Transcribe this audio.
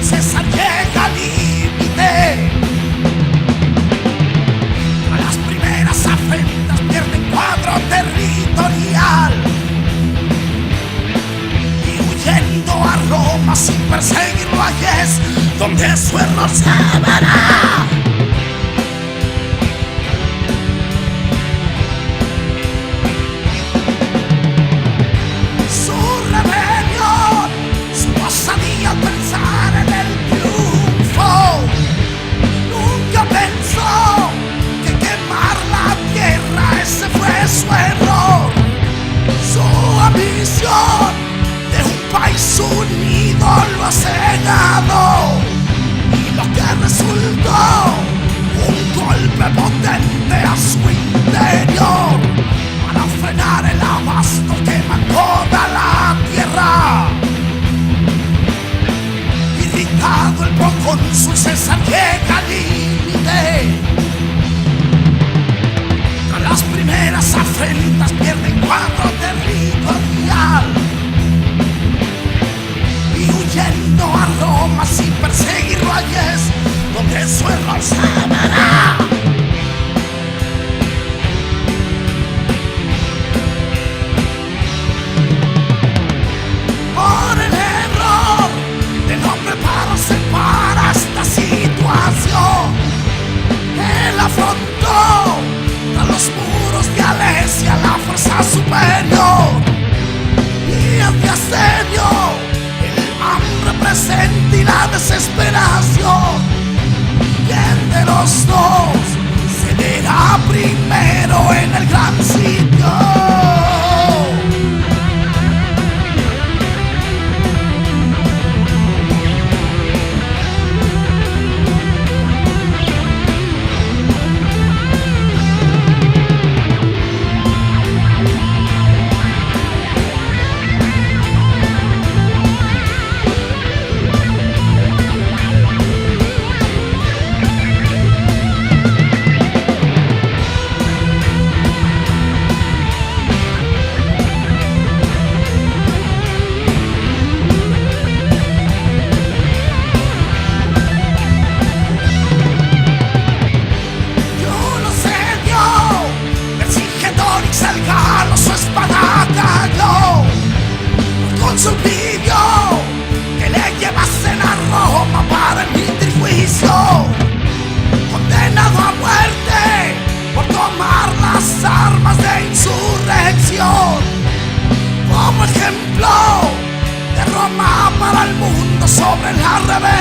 César llega al límite. A las primeras afrentas pierde cuadro territorial. Y huyendo a Roma sin perseguirlo, allí es donde su error se verá. De un país unido lo ha cegado, y lo que resultó un golpe potente a su interior para frenar el abasto que toda la tierra. Irritado el procónsul César llega al límite. Tras las primeras afrentas pierde cuadro territorial. Y huyendo a Roma sin perseguirlo, allí es donde su error se verá. Por el error de no prepararse para esta situación, él afrontó a los muros de Alesia la fuerza superior. Y ante asedio, el hambre presente y la desesperación, ¿quién de los dos cederá primero en el gran sitio? Subsidio que le llevasen a Roma para emitir juicio, condenado a muerte por tomar las armas de insurrección. Como ejemplo de Roma para el mundo sobre la rebelión.